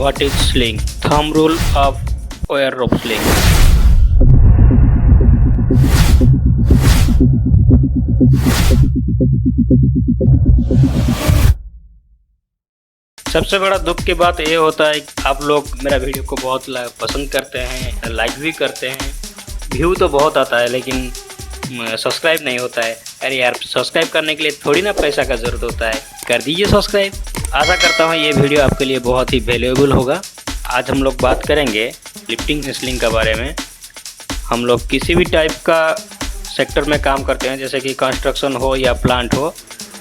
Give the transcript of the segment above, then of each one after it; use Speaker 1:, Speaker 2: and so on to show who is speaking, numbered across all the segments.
Speaker 1: What is sling? Thumb rule of wire rope sling. सबसे बड़ा दुख की बात ये होता है कि आप लोग मेरा वीडियो को बहुत पसंद करते हैं, लाइक भी करते हैं, व्यू तो बहुत आता है लेकिन सब्सक्राइब नहीं होता है। अरे यार, सब्सक्राइब करने के लिए थोड़ी ना पैसा का ज़रूरत होता है, कर दीजिए सब्सक्राइब। आशा करता हूँ ये वीडियो आपके लिए बहुत ही वैल्यूएबल होगा। आज हम लोग बात करेंगे लिफ्टिंग स्लिंग के बारे में। हम लोग किसी भी टाइप का सेक्टर में काम करते हैं, जैसे कि कंस्ट्रक्शन हो या प्लांट हो,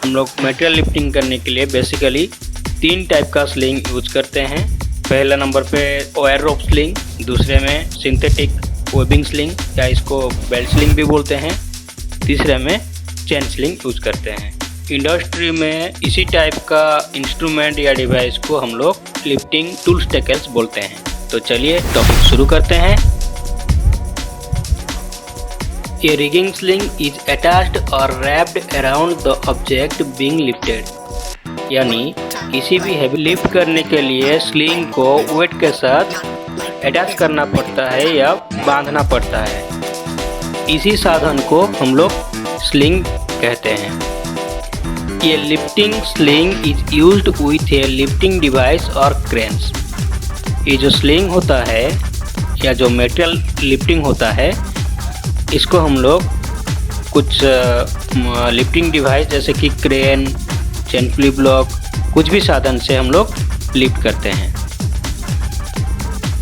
Speaker 1: हम लोग मटेरियल लिफ्टिंग करने के लिए बेसिकली 3 टाइप का स्लिंग यूज करते हैं। पहला नंबर पे वायर रोप स्लिंग, दूसरे में सिंथेटिक वेबिंग स्लिंग या इसको बेल्ट स्लिंग भी बोलते हैं, तीसरे में चेन स्लिंग यूज करते हैं। इंडस्ट्री में इसी टाइप का इंस्ट्रूमेंट या डिवाइस को हम लोग लिफ्टिंग टूल्स टैकल्स बोलते हैं। तो चलिए टॉपिक शुरू करते हैं। A rigging sling is attached or wrapped around the object being lifted, यानी किसी भी हैवी लिफ्ट करने के लिए स्लिंग को वेट के साथ अटैच करना पड़ता है या बांधना पड़ता है। इसी साधन को हम लोग स्लिंग कहते हैं। ये lifting sling is used with A lifting device और क्रेन्स। ये जो स्लिंग होता है या जो मेटल लिफ्टिंग होता है, इसको हम लोग कुछ लिफ्टिंग डिवाइस जैसे कि क्रेन, चेन पुली ब्लॉक, कुछ भी साधन से हम लोग लिफ्ट करते हैं।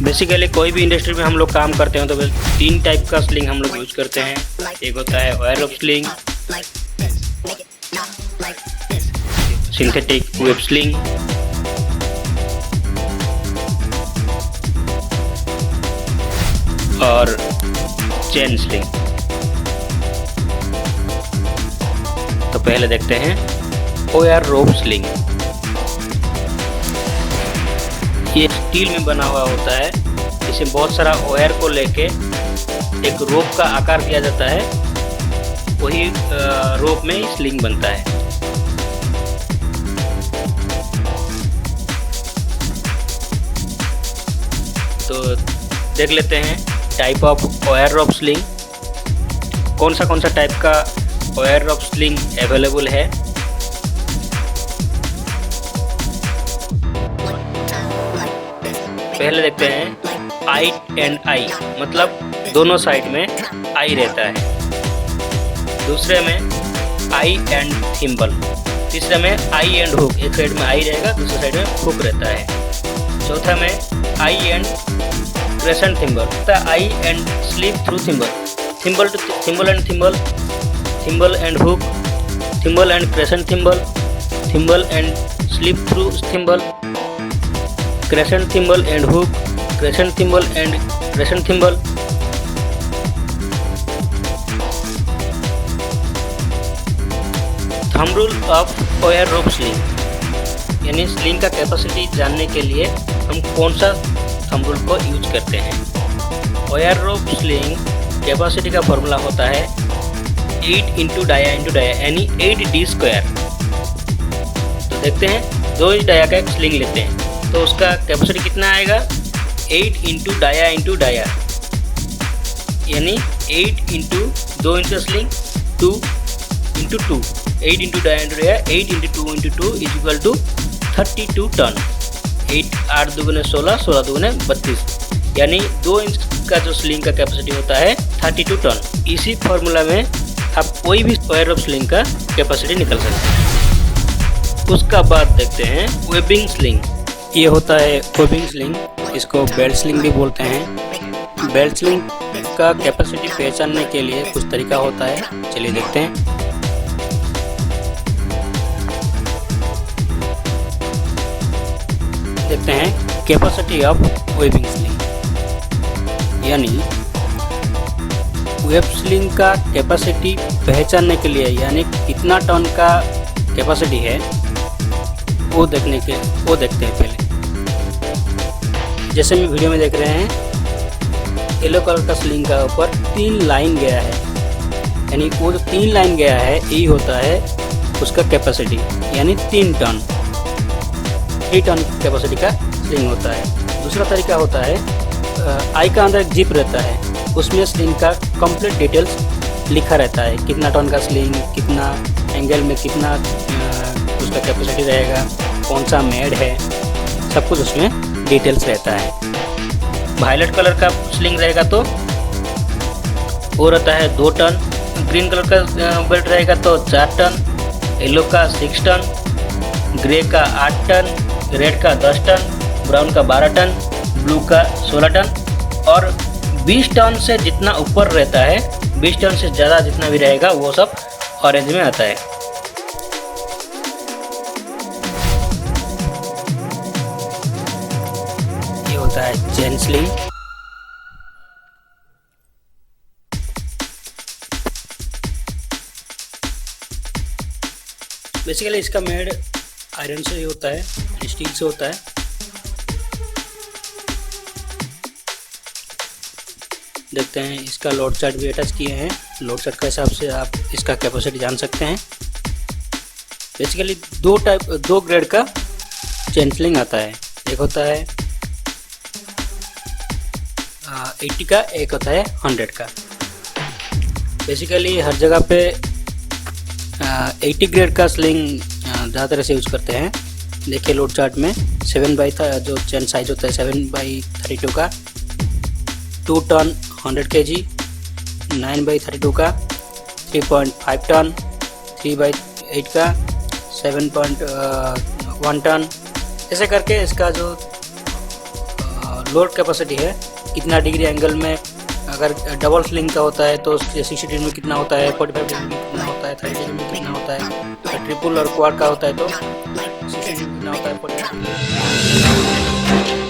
Speaker 1: बेसिकली कोई भी इंडस्ट्री में हम लोग काम करते हैं तो 3 टाइप का स्लिंग हम लोग यूज करते हैं। एक होता है wire rope sling, synthetic web sling और चेन स्लिंग। तो पहले देखते हैं वायर रोप स्लिंग। ये स्टील में बना हुआ होता है। इसमें बहुत सारा वायर को लेके एक रोप का आकार दिया जाता है, वही रोप में स्लिंग बनता है। तो देख लेते हैं type of wire rope sling. कौन सा टाइप का वायर रोप स्लिंग अवेलेबल है। पहले देखते हैं आई एंड आई, मतलब दोनों साइड में आई रहता है। दूसरे में आई एंड थिम्बल। तीसरे में आई एंड हुक, एक साइड में आई रहेगा, दूसरे साइड में हुक रहता है। चौथा में eye and crescent thimble, eye and slip through thimble, thimble to thimble and thimble, thimble and hook, thimble and crescent thimble, thimble and slip through thimble, crescent thimble and hook, crescent thimble and crescent thimble. Thumb rule of wire rope sling, यानी sling का capacity जानने के लिए हम कौन सा thumb rule को use करते हैं। वायर रोप स्लिंग कैपेसिटी का फॉर्मूला होता है 8 इंटू डाया यानी 8D²। तो देखते हैं 2 इंच डाया का एक स्लिंग लेते हैं तो उसका कैपेसिटी कितना आएगा, 8 इंटू डाया यानी 8 into 2 inch sling 2 into 2, 8 into dia 8 into 2 into 2 is equal to 32 ton. 8 दूगुने 16, 16 दूगुने 32, यानी 2 इंच का जो स्लिंग का कैपेसिटी होता है 32 टन। इसी फॉर्मूला में आप कोई भी वायर रोप स्लिंग का कैपेसिटी निकल सकते हैं। उसका बाद देखते हैं वेबिंग स्लिंग। ये होता है वेबिंग स्लिंग, इसको बेल्ट स्लिंग भी बोलते हैं। बेल्ट स्लिंग का कैपेसिटी पहचानने के लिए कुछ तरीका होता है, चलिए देखते हैं। देखते हैं कैपेसिटी ऑफ वेबिंग स्लिंग, यानी वेब स्लिंग का कैपेसिटी पहचानने के लिए, यानी कितना टन का कैपेसिटी है वो देखते हैं पहले। जैसे मैं वीडियो में देख रहे हैं, येलो कलर का स्लिंग का ऊपर 3 लाइन गया है, यानी वो जो 3 लाइन गया है यही होता है उसका कैपेसिटी, यानी 3 टन। 3 टन कैपेसिटी का स्लिंग होता है। दूसरा तरीका होता है आई का अंदर एक जिप रहता है, उसमें स्लिंग का कंप्लीट डिटेल्स लिखा रहता है, कितना टन का स्लिंग, कितना एंगल में कितना उसका कैपेसिटी रहेगा, कौन सा मेड है, सब कुछ उसमें डिटेल्स रहता है। वायलेट कलर का स्लिंग रहेगा तो वो रहता है 2 टन, ग्रीन कलर का बेल्ट रहेगा तो 4 टन, येलो का 6 टन, ग्रे का 8 टन, रेड का 10 टन, ब्राउन का 12 टन, ब्लू का 16 टन और 20 टन से जितना ऊपर रहता है, 20 टन से ज़्यादा जितना भी रहेगा वो सब ऑरेंज में आता है। ये होता है चेन स्लिंग। बेसिकली इसका मेड आयरन से ही होता है, स्टील से होता है। देखते हैं इसका लोड चार्ट भी अटैच किए हैं। लोड चार्ट के हिसाब से आप इसका कैपेसिटी जान सकते हैं। बेसिकली दो ग्रेड का चेन स्लिंग आता है, एक होता है 80 का, एक होता है 100 का। बेसिकली हर जगह पे 80 ग्रेड का स्लिंग ज़्यादा तरह से यूज़ करते हैं। देखिए लोड चार्ट में 7 था जो चेन साइज होता है 7/32 का, 2 टन 100 kg, 9/32 का 3.5 टन, 3/8 का 7.1 टन, ऐसे करके इसका जो लोड कैपेसिटी है, कितना डिग्री एंगल में, अगर डबल स्लिंग का होता है तो 60 डिग्री में कितना होता है, 45 डिग्री में कितना होता है, 30 डिग्री में कितना होता है, ट्रिपल और क्वाड का होता है तो 60 डिग्री में कितना होता है, 45 डिग्री।